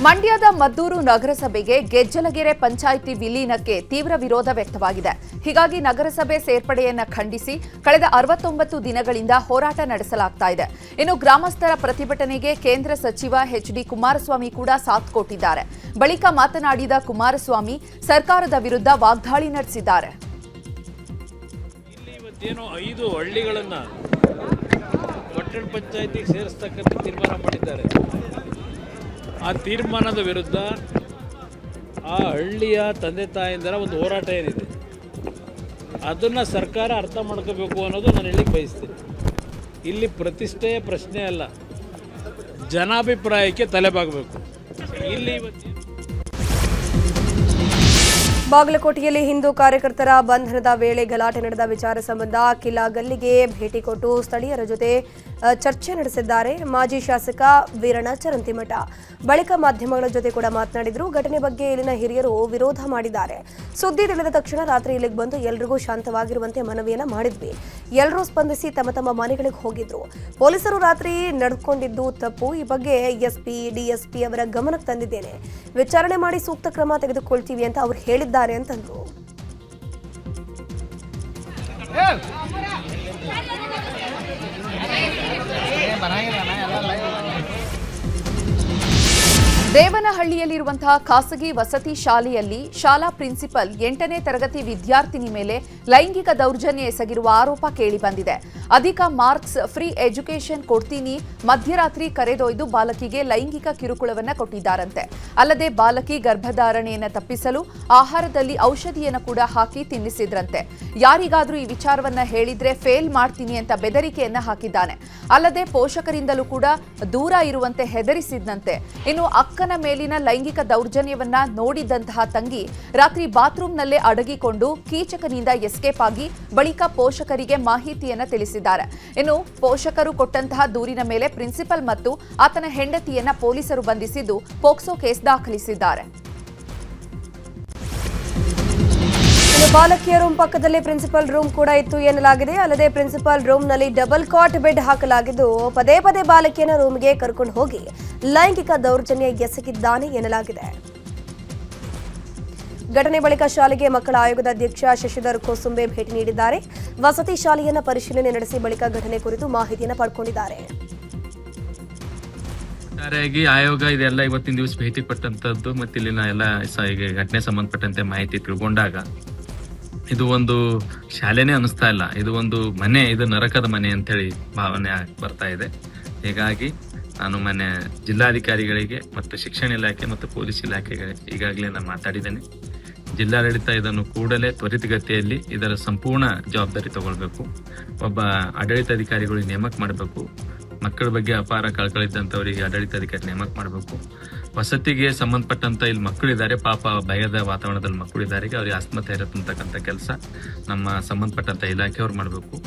ಮಂಡ್ಯದ ಮದ್ದೂರು ನಗರಸಭೆಗೆ ಗೆಜ್ಜಲಗೆರೆ ಪಂಚಾಯಿತಿ ವಿಲೀನಕ್ಕೆ ತೀವ್ರ ವಿರೋಧ ವ್ಯಕ್ತವಾಗಿದೆ. ಹೀಗಾಗಿ ನಗರಸಭೆ ಸೇರ್ಪಡೆಯನ್ನ ಖಂಡಿಸಿ ಕಳೆದ 69 ದಿನಗಳಿಂದ ಹೋರಾಟ ನಡೆಸಲಾಗ್ತಾ ಇದೆ. ಇನ್ನು ಗ್ರಾಮಸ್ಥರ ಪ್ರತಿಭಟನೆಗೆ ಕೇಂದ್ರ ಸಚಿವ HD ಕುಮಾರಸ್ವಾಮಿ ಕೂಡ ಸಾಥ್ ಕೊಟ್ಟಿದ್ದಾರೆ. ಬಳಿಕ ಮಾತನಾಡಿದ ಕುಮಾರಸ್ವಾಮಿ ಸರ್ಕಾರದ ವಿರುದ್ಧ ವಾಗ್ದಾಳಿ ನಡೆಸಿದ್ದಾರೆ. ಇಲ್ಲಿ ಇವತ್ತೇನೋ 5 ಹಳ್ಳಿಗಳನ್ನ ಪಟ್ಟಣ ಪಂಚಾಯಿತಿಗೆ ಸೇರಿಸ್ತಕ್ಕಂಥ ತೀರ್ಮಾನ ಮಾಡಿದ್ದಾರೆ. ಆ ತೀರ್ಮಾನದ ವಿರುದ್ಧ ಆ ಹಳ್ಳಿಯ ತಂದೆ ತಾಯಿಂದರ ಒಂದು ಹೋರಾಟ ಏನಿದೆ ಅದನ್ನು ಸರ್ಕಾರ ಅರ್ಥ ಮಾಡ್ಕೋಬೇಕು ಅನ್ನೋದು ನಾನು ಹೇಳಿಕ್ಕೆ ಬಯಸ್ತೀನಿ. ಇಲ್ಲಿ ಪ್ರತಿಷ್ಠೆಯ ಪ್ರಶ್ನೆ ಅಲ್ಲ, ಜನಾಭಿಪ್ರಾಯಕ್ಕೆ ತಲೆಬಾಗಬೇಕು. ಇಲ್ಲಿ ಬಾಗಲಕೋಟೆಯಲ್ಲಿ ಹಿಂದೂ ಕಾರ್ಯಕರ್ತರ ಬಂಧನದ ವೇಳೆ ಗಲಾಟೆ ನಡೆದ ವಿಚಾರ ಸಂಬಂಧ ಕಿಲ್ಲಾ ಗಲ್ಲಿಗೆ ಭೇಟಿ ಕೊಟ್ಟು ಸ್ಥಳೀಯರ ಜೊತೆ ಚರ್ಚೆ ನಡೆಸಿದ್ದಾರೆ ಮಾಜಿ ಶಾಸಕ ವೀರಣ್ಣ ಚರಂತಿಮಠ. ಬಳಿಕ ಮಾಧ್ಯಮಗಳ ಜೊತೆ ಕೂಡ ಮಾತನಾಡಿದ್ರು. ಘಟನೆ ಬಗ್ಗೆ ಇಲ್ಲಿನ ಹಿರಿಯರು ವಿರೋಧ ಮಾಡಿದ್ದಾರೆ. ಸುದ್ದಿ ತಿಳಿದ ತಕ್ಷಣ ರಾತ್ರಿ ಇಲ್ಲಿಗೆ ಬಂದು ಎಲ್ರಿಗೂ ಶಾಂತವಾಗಿರುವಂತೆ ಮನವಿಯನ್ನ ಮಾಡಿದ್ವಿ. ಎಲ್ಲರೂ ಸ್ಪಂದಿಸಿ ತಮ್ಮ ತಮ್ಮ ಮನೆಗಳಿಗೆ ಹೋಗಿದ್ರು. ಪೊಲೀಸರು ರಾತ್ರಿ ನಡೆದುಕೊಂಡಿದ್ದು ತಪ್ಪು. ಈ ಬಗ್ಗೆ SP DSP ಅವರ ಗಮನಕ್ಕೆ ತಂದಿದ್ದೇನೆ. ವಿಚಾರಣೆ ಮಾಡಿ ಸೂಕ್ತ ಕ್ರಮ ತೆಗೆದುಕೊಳ್ತೀವಿ ಅಂತ ಅವರು ಹೇಳಿದ್ದಾರೆ ಅಂತಂದ್ರು. ದೇವನಹಳ್ಳಿಯಲ್ಲಿರುವಂತಹ ಖಾಸಗಿ ವಸತಿ ಶಾಲೆಯಲ್ಲಿ ಶಾಲಾ ಪ್ರಿನ್ಸಿಪಲ್ 8ನೇ ತರಗತಿ ವಿದ್ಯಾರ್ಥಿನಿ ಮೇಲೆ ಲೈಂಗಿಕ ದೌರ್ಜನ್ಯ ಎಸಗಿರುವ ಆರೋಪ ಕೇಳಿಬಂದಿದೆ. ಅಧಿಕ ಮಾರ್ಕ್ಸ್, ಫ್ರೀ ಎಜುಕೇಷನ್ ಕೊಡ್ತೀನಿ, ಮಧ್ಯರಾತ್ರಿ ಕರೆದೊಯ್ದು ಬಾಲಕಿಗೆ ಲೈಂಗಿಕ ಕಿರುಕುಳವನ್ನ ಕೊಟ್ಟಿದ್ದಾರಂತೆ. ಅಲ್ಲದೆ ಬಾಲಕಿ ಗರ್ಭಧಾರಣೆಯನ್ನು ತಪ್ಪಿಸಲು ಆಹಾರದಲ್ಲಿ ಔಷಧಿಯನ್ನು ಕೂಡ ಹಾಕಿ ತಿನ್ನಿಸಿದ್ರಂತೆ. ಯಾರಿಗಾದ್ರೂ ಈ ವಿಚಾರವನ್ನ ಹೇಳಿದ್ರೆ ಫೇಲ್ ಮಾಡ್ತೀನಿ ಅಂತ ಬೆದರಿಕೆಯನ್ನ ಹಾಕಿದ್ದಾನೆ. ಅಲ್ಲದೆ ಪೋಷಕರಿಂದಲೂ ಕೂಡ ದೂರ ಇರುವಂತೆ ಹೆದರಿಸಿದ್ದಂತೆ. ಇನ್ನು ಅಕ್ಕನ ಮೇಲಿನ ಲೈಂಗಿಕ ದೌರ್ಜನ್ಯವನ್ನ ನೋಡಿದಂತಹ ತಂಗಿ ರಾತ್ರಿ ಬಾತ್ರೂಮ್ನಲ್ಲೇ ಅಡಗಿಕೊಂಡು ಕೀಚಕನಿಂದ ಎಸ್ಕೇಪ್ ಆಗಿ ಬಳಿಕ ಪೋಷಕರಿಗೆ ಮಾಹಿತಿಯನ್ನ ತಿಳಿಸಿದ್ದಾರೆ. ಇನ್ನು ಪೋಷಕರು ಕೊಟ್ಟಂತಹ ದೂರಿನ ಮೇಲೆ ಪ್ರಿನ್ಸಿಪಲ್ ಮತ್ತು ಆತನ ಹೆಂಡತಿಯನ್ನ ಪೊಲೀಸರು ಬಂಧಿಸಿದ್ದು ಪೋಕ್ಸೋ ಕೇಸ್ ದಾಖಲಿಸಿದ್ದಾರೆ. ಬಾಲಕಿಯ ರೂಮ್ ಪಕ್ಕದಲ್ಲಿ ಪ್ರಿನ್ಸಿಪಲ್ ರೂಮ್ ಕೂಡ ಇತ್ತು ಎನ್ನಲಾಗಿದೆ. ಅಲ್ಲದೆ ಪ್ರಿನ್ಸಿಪಲ್ ರೂಮ್ನಲ್ಲಿ ಡಬಲ್ ಕಾಟ್ ಬೆಡ್ ಹಾಕಲಾಗಿದ್ದು ಪದೇ ಪದೇ ಬಾಲಕಿಯನ್ನ ರೂಮ್ಗೆ ಕರ್ಕೊಂಡು ಹೋಗಿ ಲೈಂಗಿಕ ದೌರ್ಜನ್ಯ ಎಸಗಿದ್ದಾನೆ ಎನ್ನಲಾಗಿದೆ. ಘಟನೆ ಬಳಿಕ ಶಾಲೆಗೆ ಮಕ್ಕಳ ಆಯೋಗದ ಅಧ್ಯಕ್ಷ ಶಶಿಧರ್ ಕೋಸುಂಬೆ ಭೇಟಿ ನೀಡಿದ್ದಾರೆ. ವಸತಿ ಶಾಲೆಯನ್ನ ಪರಿಶೀಲನೆ ನಡೆಸಿ ಬಳಿಕ ಘಟನೆ ಕುರಿತು ಮಾಹಿತಿಯನ್ನು ಪಡೆದುಕೊಂಡಿದ್ದಾರೆ. ಒಟ್ಟಾರೆಯಾಗಿ ಆಯೋಗ ಇದೆಲ್ಲ ಇವತ್ತಿನ ದಿವಸ ಭೇಟಿ ಪಟ್ಟಂತದ್ದು ಮತ್ತು ಇಲ್ಲಿನ ಎಲ್ಲ ಈಗ ಘಟನೆ ಸಂಬಂಧಪಟ್ಟಂತೆ ಮಾಹಿತಿ ತಿಳ್ಕೊಂಡಾಗ ಇದು ಒಂದು ಶಾಲೆನೇ ಅನಿಸ್ತಾ ಇಲ್ಲ, ಇದು ಒಂದು ಮನೆ, ಇದು ನರಕದ ಮನೆ ಅಂತೇಳಿ ಭಾವನೆ ಬರ್ತಾ ಇದೆ. ಹೀಗಾಗಿ ನಾನು ಮೊನ್ನೆ ಜಿಲ್ಲಾಧಿಕಾರಿಗಳಿಗೆ ಮತ್ತು ಶಿಕ್ಷಣ ಇಲಾಖೆ ಮತ್ತು ಪೊಲೀಸ್ ಇಲಾಖೆಗೆ ಈಗಾಗಲೇ ನಾನು ಮಾತಾಡಿದ್ದೇನೆ. ಜಿಲ್ಲಾಡಳಿತ ಇದನ್ನು ಕೂಡಲೇ ತ್ವರಿತಗತಿಯಲ್ಲಿ ಇದರ ಸಂಪೂರ್ಣ ಜವಾಬ್ದಾರಿ ತಗೊಳ್ಬೇಕು. ಒಬ್ಬ ಆಡಳಿತಾಧಿಕಾರಿಗಳಿಗೆ ನೇಮಕ ಮಾಡಬೇಕು. ಮಕ್ಕಳ ಬಗ್ಗೆ ಅಪಾರ ಕಳ್ಕಳಿದ್ದಂಥವರಿಗೆ ಆಡಳಿತಾಧಿಕಾರಿ ನೇಮಕ ಮಾಡಬೇಕು. ವಸತಿಗೆ ಸಂಬಂಧಪಟ್ಟಂತ ಇಲ್ಲಿ ಮಕ್ಕಳಿದ್ದಾರೆ, ಪಾಪ ಭಯದ ವಾತಾವರಣದಲ್ಲಿ ಮಕ್ಕಳಿದ್ದಾರೆ, ಅವ್ರಿಗೆ ಆತ್ಮಧೈರ್ಯ ತುಂಬತಕ್ಕಂಥ ಕೆಲಸ ನಮ್ಮ ಸಂಬಂಧಪಟ್ಟಂತ ಇಲಾಖೆಯವರು ಮಾಡಬೇಕು.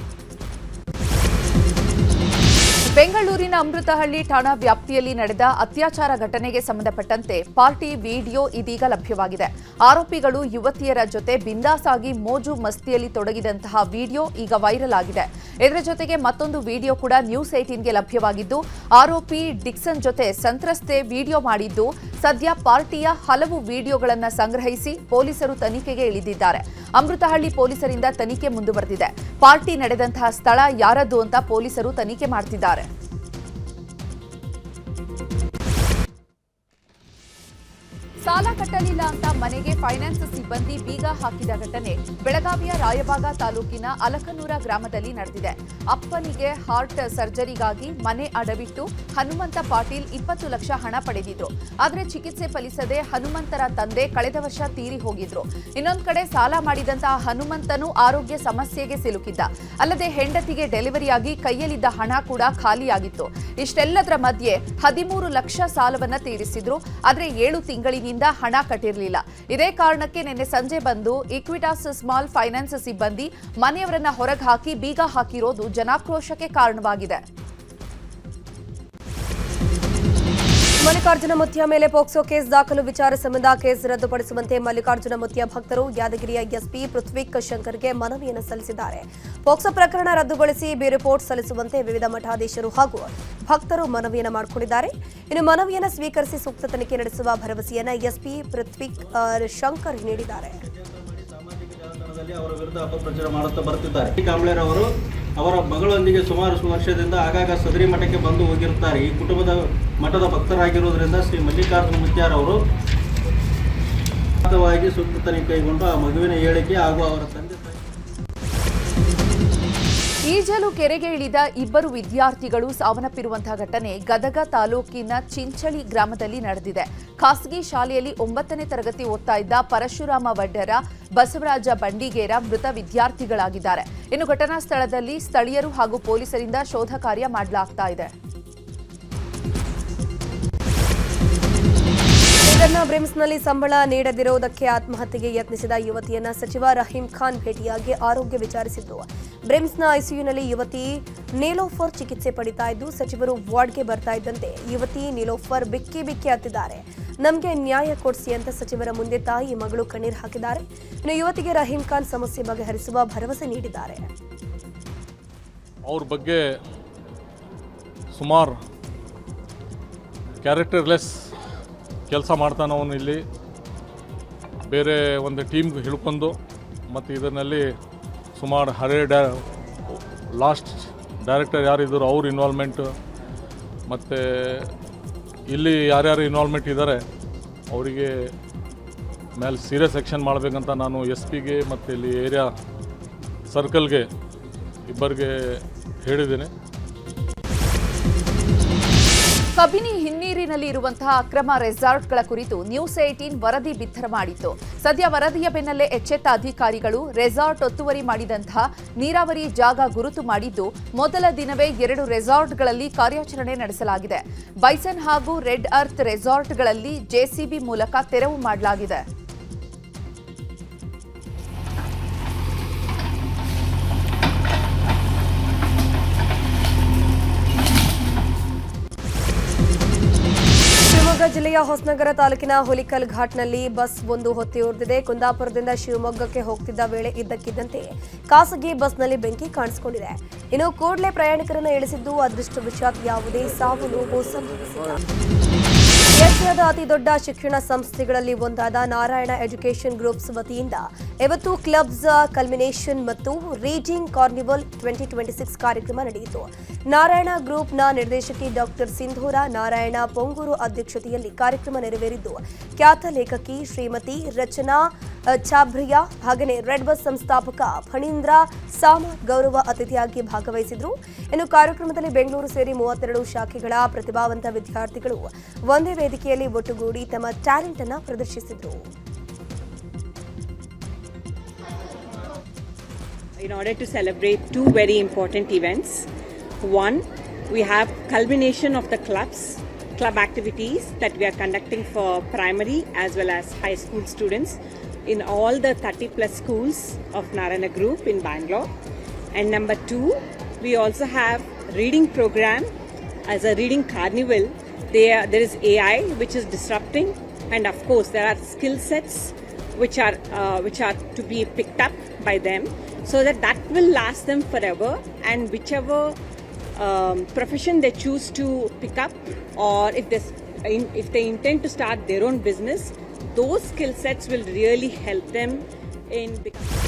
ಬೆಂಗಳೂರಿನ ಅಮೃತಹಳ್ಳಿ ಠಾಣಾ ವ್ಯಾಪ್ತಿಯಲ್ಲಿ ನಡೆದ ಅತ್ಯಾಚಾರ ಘಟನೆಗೆ ಸಂಬಂಧಪಟ್ಟಂತೆ ಪಾರ್ಟಿ ವಿಡಿಯೋ ಇದೀಗ ಲಭ್ಯವಾಗಿದೆ. ಆರೋಪಿಗಳು ಯುವತಿಯರ ಜೊತೆ ಬಿಂದಾಸ್ ಆಗಿ ಮೋಜು ಮಸ್ತಿಯಲ್ಲಿ ತೊಡಗಿದಂತಹ ವಿಡಿಯೋ ಈಗ ವೈರಲ್ ಆಗಿದೆ. ಇದರ ಜೊತೆಗೆ ಮತ್ತೊಂದು ವಿಡಿಯೋ ಕೂಡ ನ್ಯೂಸ್ 18ಗೆ ಲಭ್ಯವಾಗಿದ್ದು, ಆರೋಪಿ ಡಿಕ್ಸನ್ ಜೊತೆ ಸಂತ್ರಸ್ತೆ ವಿಡಿಯೋ ಮಾಡಿದ್ದು, ಸದ್ಯ ಪಾರ್ಟಿಯ ಹಲವು ವಿಡಿಯೋಗಳನ್ನು ಸಂಗ್ರಹಿಸಿ ಪೊಲೀಸರು ತನಿಖೆಗೆ ಇಳಿದಿದ್ದಾರೆ. ಅಮೃತಹಳ್ಳಿ ಪೊಲೀಸರಿಂದ ತನಿಖೆ ಮುಂದುವರೆದಿದೆ. ಪಾರ್ಟಿ ನಡೆದಂತಹ ಸ್ಥಳ ಯಾರದ್ದು ಅಂತ ಪೊಲೀಸರು ತನಿಖೆ ಮಾಡ್ತಿದ್ದಾರೆ. ಸಾಲ ಕಟ್ಟಲಿಲ್ಲ ಅಂತ ಮನೆಗೆ ಫೈನಾನ್ಸ್ ಸಿಬ್ಬಂದಿ ಬೀಗ ಹಾಕಿದ ಘಟನೆ ಬೆಳಗಾವಿಯ ರಾಯಬಾಗ ತಾಲೂಕಿನ ಅಲಕನೂರ ಗ್ರಾಮದಲ್ಲಿ ನಡೆದಿದೆ. ಅಪ್ಪನಿಗೆ ಹಾರ್ಟ್ ಸರ್ಜರಿಗಾಗಿ ಮನೆ ಅಡವಿಟ್ಟು ಹನುಮಂತ ಪಾಟೀಲ್ 20 ಲಕ್ಷ ಹಣ ಪಡೆದಿದ್ರು. ಆದರೆ ಚಿಕಿತ್ಸೆ ಫಲಿಸದೆ ಹನುಮಂತರ ತಂದೆ ಕಳೆದ ವರ್ಷ ತೀರಿ ಹೋಗಿದ್ರು. ಇನ್ನೊಂದು ಕಡೆ ಸಾಲ ಮಾಡಿದಂತಹ ಹನುಮಂತನು ಆರೋಗ್ಯ ಸಮಸ್ಯೆಗೆ ಸಿಲುಕಿದ್ದ. ಅಲ್ಲದೆ ಹೆಂಡತಿಗೆ ಡೆಲಿವರಿಯಾಗಿ ಕೈಯಲ್ಲಿದ್ದ ಹಣ ಕೂಡ ಖಾಲಿಯಾಗಿತ್ತು. ಇಷ್ಟೆಲ್ಲದರ ಮಧ್ಯೆ 13 ಲಕ್ಷ ಸಾಲವನ್ನ ತೀರಿಸಿದ್ರು. ಆದರೆ 7 ತಿಂಗಳಿನಿಂದ ಹಣ ಕಟ್ಟಿರಲಿಲ್ಲ. ಇದೇ ಕಾರಣಕ್ಕೆ ನಿನ್ನೆ ಸಂಜೆ ಬಂದು ಈಕ್ವಿಟಾಸ್ ಸ್ಮಾಲ್ ಫೈನಾನ್ಸ್ ಸಿಬ್ಬಂದಿ ಮನೆಯವರನ್ನ ಹೊರಗೆ ಹಾಕಿ ಬೀಗ ಹಾಕಿರೋದು ಜನಾಕ್ರೋಶಕ್ಕೆ ಕಾರಣವಾಗಿದೆ. ಮಲ್ಲಿಕಾರ್ಜುನ ಮುತ್ಯ ಮೇಲೆ ಪೋಕ್ಸೋ ಕೇಸ್ ದಾಖಲು ವಿಚಾರ ಸಂಬಂಧ ಕೇಸ್ ರದ್ದುಪಡಿಸುವಂತೆ ಮಲ್ಲಿಕಾರ್ಜುನ ಮುತ್ಯ ಭಕ್ತರು ಯಾದಗಿರಿಯ ಎಸ್ಪಿ ಪೃಥ್ವಿಕ್ ಶಂಕರ್ಗೆ ಮನವಿಯನ್ನು ಸಲ್ಲಿಸಿದ್ದಾರೆ. ಪೋಕ್ಸೋ ಪ್ರಕರಣ ರದ್ದುಗೊಳಿಸಿ ಬಿ ರಿಪೋರ್ಟ್ ಸಲ್ಲಿಸುವಂತೆ ವಿವಿಧ ಮಠಾಧೀಶರು ಹಾಗೂ ಭಕ್ತರು ಮನವಿಯನ್ನು ಮಾಡಿಕೊಂಡಿದ್ದಾರೆ. ಇನ್ನು ಮನವಿಯನ್ನು ಸ್ವೀಕರಿಸಿ ಸೂಕ್ತ ತನಿಖೆ ನಡೆಸುವ ಭರವಸೆಯನ್ನು ಎಸ್ಪಿ ಪೃಥ್ವಿಕ್ ಶಂಕರ್ ನೀಡಿದ್ದಾರೆ. ಅವರ ವಿರುದ್ಧ ಅಪಪ್ರಚಾರ ಮಾಡುತ್ತಾ ಬರ್ತಿದ್ದಾರೆ. ಕಾಂಬ್ಳೆರವರು ಅವರ ಮಗಳೊಂದಿಗೆ ಸುಮಾರು ವರ್ಷದಿಂದ ಆಗಾಗ ಸದರಿ ಮಠಕ್ಕೆ ಬಂದು ಹೋಗಿರುತ್ತಾರೆ. ಈ ಕುಟುಂಬದ ಮಠದ ಭಕ್ತರಾಗಿರುವುದರಿಂದ ಶ್ರೀ ಮಲ್ಲಿಕಾರ್ಜುನ ಮುತ್ಯಾರವರು ಸೂಕ್ತ ತನಿಖೆ ಕೈಗೊಂಡು ಆ ಮಗುವಿನ ಹೇಳಿಕೆ ಹಾಗೂ ಅವರ ತಂದೆ ಈಜಲು ಕೆರೆಗೆ ಇಳಿದ 2 ವಿದ್ಯಾರ್ಥಿಗಳು ಸಾವನ್ನಪ್ಪಿರುವಂತಹ ಘಟನೆ ಗದಗ ತಾಲೂಕಿನ ಚಿಂಚಳಿ ಗ್ರಾಮದಲ್ಲಿ ನಡೆದಿದೆ. ಖಾಸಗಿ ಶಾಲೆಯಲ್ಲಿ 9ನೇ ತರಗತಿ ಓದ್ತಾ ಇದ್ದ ಪರಶುರಾಮ ವಡ್ಡರ, ಬಸವರಾಜ ಬಂಡಿಗೇರ ಮೃತ ವಿದ್ಯಾರ್ಥಿಗಳಾಗಿದ್ದಾರೆ. ಇನ್ನು ಘಟನಾ ಸ್ಥಳದಲ್ಲಿ ಸ್ಥಳೀಯರು ಹಾಗೂ ಪೊಲೀಸರಿಂದ ಶೋಧ ಕಾರ್ಯ ಮಾಡಲಾಗ್ತಾ ಇದೆ. ಬ್ರಿಮ್ಸ್ನಲ್ಲಿ ಸಂಬಳ ನೀಡದಿರುವುದಕ್ಕೆ ಆತ್ಮಹತ್ಯೆಗೆ ಯತ್ನಿಸಿದ ಯುವತಿಯನ್ನ ಸಚಿವ ರಹೀಂ ಖಾನ್ ಭೇಟಿಯಾಗಿ ಆರೋಗ್ಯ ವಿಚಾರಿಸಿದ್ದು, ಬ್ರಿಮ್ಸ್ನ ಐಸಿಯುನಲ್ಲಿ ಯುವತಿ ನೀಲೋಫರ್ ಚಿಕಿತ್ಸೆ ಪಡಿತಾ ಇದ್ದು, ಸಚಿವರು ವಾರ್ಡ್ಗೆ ಬರ್ತಾ ಇದ್ದಂತೆ ಯುವತಿ ನೀಲೋಫರ್ ಬಿಕ್ಕಿ ಹತ್ತಿದ್ದಾರೆ. ನಮಗೆ ನ್ಯಾಯ ಕೊಡಿಸಿ ಅಂತ ಸಚಿವರ ಮುಂದೆ ತಾಯಿ ಮಗಳು ಕಣ್ಣೀರು ಹಾಕಿದ್ದಾರೆ. ಇನ್ನು ಯುವತಿಗೆ ರಹೀಂ ಖಾನ್ ಸಮಸ್ಯೆ ಬಗೆಹರಿಸುವ ಭರವಸೆ ನೀಡಿದ್ದಾರೆ. ಅವ್ರ ಬಗ್ಗೆ ಸುಮಾರು ಕ್ಯಾರೆಕ್ಟರ್ಲೆಸ್ ಕೆಲಸ ಮಾಡ್ತಾನೆ ಅವನು. ಇಲ್ಲಿ ಬೇರೆ ಒಂದು ಟೀಮ್ಗೆ ಹಿಡ್ಕೊಂಡು ಮತ್ತು ಇದರಲ್ಲಿ ಸುಮಾರು ಲಾಸ್ಟ್ ಡೈರೆಕ್ಟರ್ ಯಾರಿದ್ದರು ಅವ್ರ ಇನ್ವಾಲ್ವ್ಮೆಂಟು ಮತ್ತು ಇಲ್ಲಿ ಯಾರ್ಯಾರು ಇನ್ವಾಲ್ವ್ಮೆಂಟ್ ಇದ್ದಾರೆ ಅವರಿಗೆ ಮೇಲೆ ಸೀರಿಯಸ್ ಆ್ಯಕ್ಷನ್ ಮಾಡಬೇಕಂತ ನಾನು ಎಸ್ ಪಿಗೆ ಮತ್ತು ಇಲ್ಲಿ ಏರಿಯಾ ಸರ್ಕಲ್ಗೆ ಇಬ್ಬರಿಗೆ ಹೇಳಿದ್ದೇನೆ. ಕಬಿನಿ ಹಿನ್ನೀರಿನಲ್ಲಿ ಇರುವಂತಹ ಅಕ್ರಮ ರೆಸಾರ್ಟ್ಗಳ ಕುರಿತು ನ್ಯೂಸ್ 18 ವರದಿ ಬಿತ್ತರ ಮಾಡಿತ್ತು. ಸದ್ಯ ವರದಿಯ ಬೆನ್ನಲ್ಲೇ ಎಚ್ಚೆತ್ತ ಅಧಿಕಾರಿಗಳು ರೆಸಾರ್ಟ್ ಒತ್ತುವರಿ ಮಾಡಿದಂತಹ ನೀರಾವರಿ ಜಾಗ ಗುರುತು ಮಾಡಿದ್ದು, ಮೊದಲ ದಿನವೇ 2 ರೆಸಾರ್ಟ್ಗಳಲ್ಲಿ ಕಾರ್ಯಾಚರಣೆ ನಡೆಸಲಾಗಿದೆ. ಬೈಸನ್ ಹಾಗೂ ರೆಡ್ ಅರ್ತ್ ರೆಸಾರ್ಟ್ಗಳಲ್ಲಿ ಜೆಸಿಬಿ ಮೂಲಕ ತೆರವು ಮಾಡಲಾಗಿದೆ. ಶಿವಮೊಗ್ಗ ಜಿಲ್ಲೆಯ ಹೊಸನಗರ ತಾಲೂಕಿನ ಹುಲಿಕಲ್ ಘಾಟ್ನಲ್ಲಿ ಬಸ್ ಒಂದು ಹೊತ್ತಿಯುರಿದಿದೆ. ಕುಂದಾಪುರದಿಂದ ಶಿವಮೊಗ್ಗಕ್ಕೆ ಹೋಗ್ತಿದ್ದ ವೇಳೆ ಇದ್ದಕ್ಕಿದ್ದಂತೆ ಖಾಸಗಿ ಬಸ್ನಲ್ಲಿ ಬೆಂಕಿ ಕಾಣಿಸಿಕೊಂಡಿದೆ. ಇನ್ನು ಕೂಡಲೇ ಪ್ರಯಾಣಿಕರನ್ನು ಇಳಿಸಿದ್ದು, ಅದೃಷ್ಟವಶಾತ್ ಯಾವುದೇ ಸಾವು ನೋವು ಸಂಭವಿಸಿಲ್ಲ. ಏಷ್ಯಾದ ಅತಿ ದೊಡ್ಡ ಶಿಕ್ಷಣ ಸಂಸ್ಥೆಗಳಲ್ಲಿ ಒಂದಾದ ನಾರಾಯಣ ಎಜುಕೇಷನ್ ಗ್ರೂಪ್ಸ್ ವತಿಯಿಂದ ಇವತ್ತು ಕ್ಲಬ್ಸ್ ಕಲ್ಮಿನೇಷನ್ ಮತ್ತು ರೀಡಿಂಗ್ ಕಾರ್ನಿವಲ್ 2026 ಕಾರ್ಯಕ್ರಮ ನಡೆಯಿತು. ನಾರಾಯಣ ಗ್ರೂಪ್ನ ನಿರ್ದೇಶಕಿ ಡಾಕ್ಟರ್ ಸಿಂಧೂರ ನಾರಾಯಣ ಪೊಂಗೂರು ಅಧ್ಯಕ್ಷತೆಯಲ್ಲಿ ಕಾರ್ಯಕ್ರಮ ನೆರವೇರಿದ್ದು, ಖ್ಯಾತ ಲೇಖಕಿ ಶ್ರೀಮತಿ ರಚನಾ ಛಾಬ್ರಿಯಾ ಹಾಗೆಯೇ ರೆಡ್ ಬಸ್ ಸಂಸ್ಥಾಪಕ ಫಣೀಂದ್ರ ಸಾಮತ್ ಗೌರವ ಅತಿಥಿಯಾಗಿ ಭಾಗವಹಿಸಿದರು. ಇನ್ನು ಕಾರ್ಯಕ್ರಮದಲ್ಲಿ ಬೆಂಗಳೂರು ಸೇರಿ 32 ಶಾಖೆಗಳ ಪ್ರತಿಭಾವಂತ ವಿದ್ಯಾರ್ಥಿಗಳು ಒಂದೇ ವೇದಿಕೆಯಲ್ಲಿ ಒಟ್ಟುಗೂಡಿ ತಮ್ಮ ಟ್ಯಾಲೆಂಟ್ ಅನ್ನು ಪ್ರದರ್ಶಿಸಿದರು. In order to celebrate two very important events. One, we have culmination of the club activities that we are conducting for primary as well as high school students in all the 30 plus schools of Narayana Group in Bangalore. And number two, we also have reading program as a reading carnival. There is AI which is disrupting, and of course there are skill sets which are to be picked up by them, so that will last them forever. And whichever profession they choose to pick up, or if they intend to start their own business, those skill sets will really help them in becoming.